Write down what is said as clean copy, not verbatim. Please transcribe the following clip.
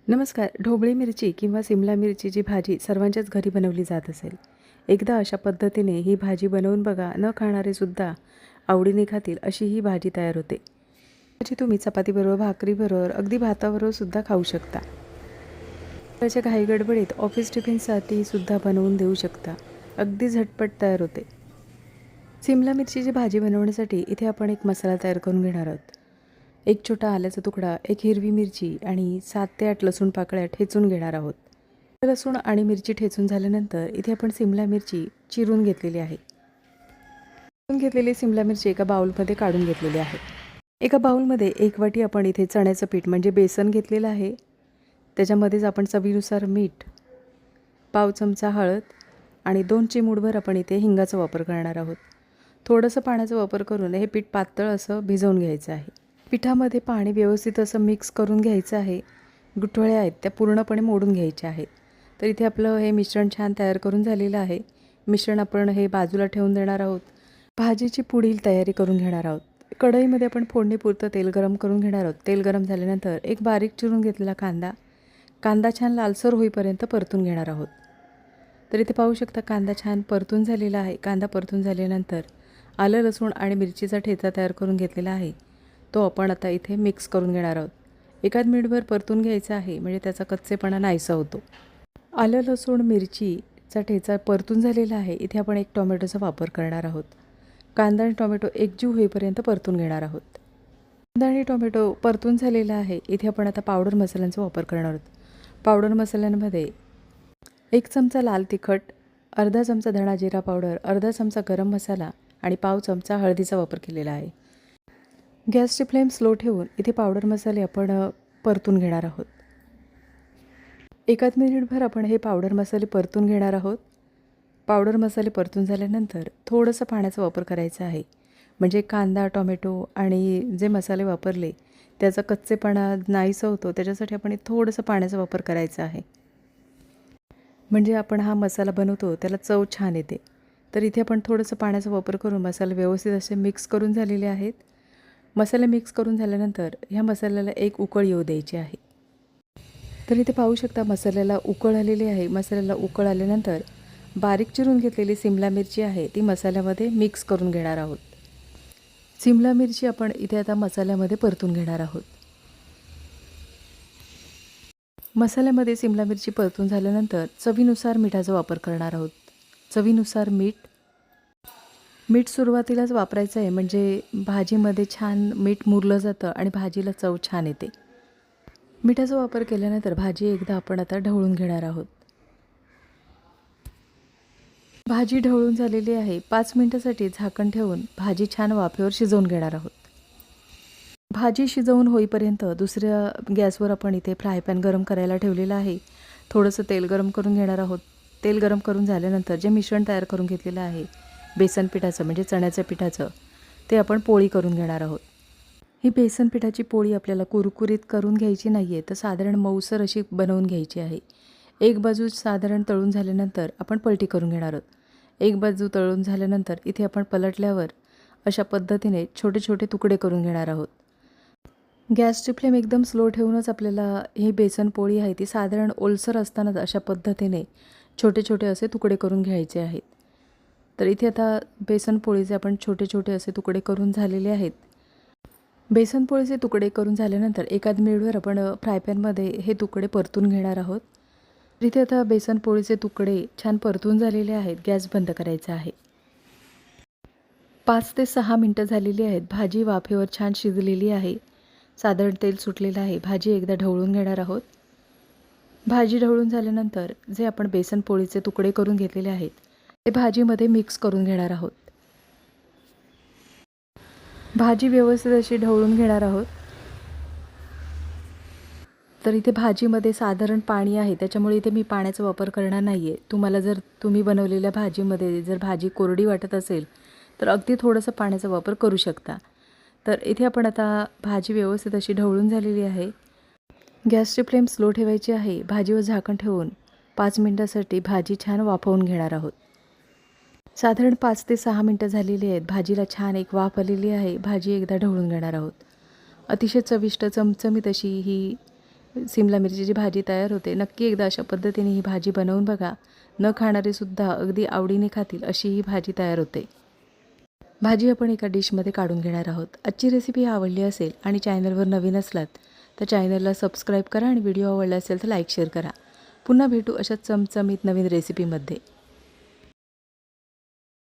नमस्कार. ढोबळी मिरची किंवा सिमला मिरचीची भाजी सर्वांच्याच घरी बनवली जात असेल. एकदा अशा पद्धतीने ही भाजी बनवून बघा, न खाणारे सुद्धा आवडीने खातील अशी ही भाजी तयार होते. भाजी तुम्ही चपातीबरोबर, भाकरीबरोबर, अगदी भाताबरोबर सुद्धा खाऊ शकता. त्याच्या घाईगडबडीत ऑफिस टिफिनसाठी सुद्धा बनवून देऊ शकता. अगदी झटपट तयार होते. सिमला मिरचीची भाजी बनवण्यासाठी इथे आपण एक मसाला तयार करून घेणार आहोत. एक छोटा आल्याचा तुकडा, एक हिरवी मिरची आणि 7 ते 8 लसूण पाकळ्या ठेचून घेणार आहोत. लसूण आणि मिरची ठेचून झाल्यानंतर इथे आपण सिमला मिरची चिरून घेतलेली आहे. चिरून घेतलेली सिमला मिरची एका बाउलमध्ये काढून घेतलेली आहे. एका बाउलमध्ये 1 वाटी आपण इथे चण्याचं पीठ म्हणजे बेसन घेतलेलं आहे. त्याच्यामध्येच आपण चवीनुसार मीठ, पाव चमचा हळद आणि 2 चिमूटभर आपण इथे हिंगाचा वापर करणार आहोत. थोडंसं पाण्याचा वापर करून हे पीठ पातळ असं भिजवून घ्यायचं आहे. पिठामध्ये पाणी व्यवस्थित असं मिक्स करून घ्यायचं आहे. गुठळ्या आहेत त्या पूर्णपणे मोडून घ्यायच्या आहेत. तर इथे आपलं हे मिश्रण छान तयार करून झालेलं आहे. मिश्रण आपण हे बाजूला ठेवून देणार आहोत. भाजीची पुढील तयारी करून घेणार आहोत. कढईमध्ये आपण फोडणीपुरतं तेल गरम करून घेणार आहोत. तेल गरम झाल्यानंतर एक बारीक चिरून घेतलेला कांदा छान लालसर होईपर्यंत परतून घेणार आहोत. तर इथे पाहू शकता कांदा छान परतून झालेला आहे. कांदा परतून झाल्यानंतर आलं, लसूण आणि मिरचीचा ठेचा तयार करून घेतलेला आहे. तो आपण आता इथे मिक्स करून घेणार आहोत. एखाद मिनिटभर परतून घ्यायचा आहे म्हणजे त्याचा कच्चेपणा नाहीसा होतो. आलं, लसूण, मिरचीचा ठेचा परतून झालेला आहे. इथे आपण एक टोमॅटोचा वापर करणार आहोत. कांदा आणि टोमॅटो एकजीव होईपर्यंत परतून घेणार आहोत. कांदा आणि टोमॅटो परतून झालेला आहे. इथे आपण आता पावडर मसाल्यांचा वापर करणार आहोत. पावडर मसाल्यांमध्ये 1 चमचा लाल तिखट, अर्धा चमचा धणा जिरा पावडर, अर्धा चमचा गरम मसाला आणि पाव चमचा हळदीचा वापर केलेला आहे. गॅसची फ्लेम स्लो ठेवून इथे पावडर मसाले आपण परतून घेणार आहोत. एकाच मिनिटभर आपण हे पावडर मसाले परतून घेणार आहोत. पावडर मसाले परतून झाल्यानंतर थोडंसं पाण्याचा वापर करायचा आहे. म्हणजे कांदा, टोमॅटो आणि जे मसाले वापरले त्याचा कच्चेपणा नाहीसा होतो. त्याच्यासाठी आपण थोडंसं पाण्याचा वापर करायचा आहे. म्हणजे आपण हा मसाला बनवतो त्याला चव छान येते. तर इथे आपण थोडंसं पाण्याचा वापर करून मसाले व्यवस्थित असे मिक्स करून झालेले आहेत. मसाले मिक्स करून झाल्यानंतर ह्या मसाल्याला एक उकळ येऊ द्यायची आहे. तर इथे पाहू शकता मसाल्याला उकळ आलेली आहे. मसाल्याला उकळ आल्यानंतर बारीक चिरून घेतलेली सिमला मिरची आहे ती मसाल्यामध्ये मिक्स करून घेणार आहोत. सिमला मिरची आपण इथे आता मसाल्यामध्ये परतून घेणार आहोत. मसाल्यामध्ये सिमला मिरची परतून झाल्यानंतर चवीनुसार मिठाचा वापर करणार आहोत. चवीनुसार मीठ सुरुवातीलाच वापरायचं आहे म्हणजे भाजीमध्ये छान मीठ मुरलं जातं आणि भाजीला चव छान येते. मिठाचा वापर केल्यानंतर भाजी एकदा आपण आता ढवळून घेणार आहोत. भाजी ढवळून झालेली आहे. 5 मिनिटासाठी झाकण ठेवून भाजी छान वाफेवर शिजवून घेणार आहोत. भाजी शिजवून होईपर्यंत दुसऱ्या गॅसवर आपण इथे फ्राय पॅन गरम करायला ठेवलेलं आहे. थोडंसं तेल गरम करून घेणार आहोत. तेल गरम करून झाल्यानंतर जे मिश्रण तयार करून घेतलेलं आहे बेसन पिठाचं म्हणजे चण्याच्या पिठाचं ते आपण पोळी करून घेणार आहोत. ही बेसन पिठाची पोळी आपल्याला कुरकुरीत करून घ्यायची नाही आहे, तर साधारण मऊसर अशी बनवून घ्यायची आहे. एक बाजू साधारण तळून झाल्यानंतर आपण पलटी करून घेणार आहोत. एक बाजू तळून झाल्यानंतर इथे आपण पलटल्यावर अशा पद्धतीने छोटे छोटे तुकडे करून घेणार आहोत. गॅसची फ्लेम एकदम स्लो ठेवूनच आपल्याला ही बेसन पोळी आहे ती साधारण ओलसर असतानाच अशा पद्धतीने छोटे छोटे असे तुकडे करून घ्यायचे आहेत. तर इथे आता बेसन पोळीचे आपण छोटे छोटे असे तुकडे करून झालेले आहेत. बेसन पोळीचे तुकडे करून झाल्यानंतर एकाच मिनिटभर आपण फ्राय पॅनमध्ये हे तुकडे परतून घेणार आहोत. इथे आता बेसन पोळीचे तुकडे छान परतून झालेले आहेत. गॅस बंद करायचा आहे. 5 ते 6 मिनटं झालेली आहेत. भाजी वाफेवर छान शिजलेली आहे. साधारण तेल सुटलेलं आहे. भाजी एकदा ढवळून घेणार आहोत. भाजी ढवळून झाल्यानंतर जे आपण बेसन पोळीचे तुकडे करून घेतलेले आहेत ते भाजीमध्ये मिक्स करून घेणार आहोत. भाजी व्यवस्थित अशी ढवळून घेणार आहोत. तर इथे भाजीमध्ये साधारण पाणी आहे त्याच्यामुळे इथे मी पाण्याचा वापर करणार नाही आहे. तुम्हाला जर तुम्ही बनवलेल्या भाजीमध्ये जर भाजी कोरडी वाटत असेल तर अगदी थोडंसं पाण्याचा वापर करू शकता. तर इथे आपण आता भाजी व्यवस्थित अशी ढवळून झालेली आहे. गॅसची फ्लेम स्लो ठेवायची आहे. भाजीवर झाकण ठेवून 5 मिनिटासाठी भाजी छान वाफवून घेणार आहोत. साधारण 5 ते 6 मिनटं झालेली आहेत. भाजीला छान एक वाफ आलेली आहे. भाजी एकदा ढवळून घेणार आहोत. अतिशय चविष्ट चमचमीत अशी ही सिमला मिरचीची भाजी तयार होते. नक्की एकदा अशा पद्धतीने ही भाजी बनवून बघा. न खाणारेसुद्धा अगदी आवडीने खातील अशी ही भाजी तयार होते. भाजी आपण एका डिशमध्ये काढून घेणार आहोत. आजची रेसिपी आवडली असेल आणि चॅनलवर नवीन असलात तर चॅनलला सबस्क्राईब करा आणि व्हिडिओ आवडला असेल तर लाईक शेअर करा. पुन्हा भेटू अशाच चमचमीत नवीन रेसिपीमध्ये.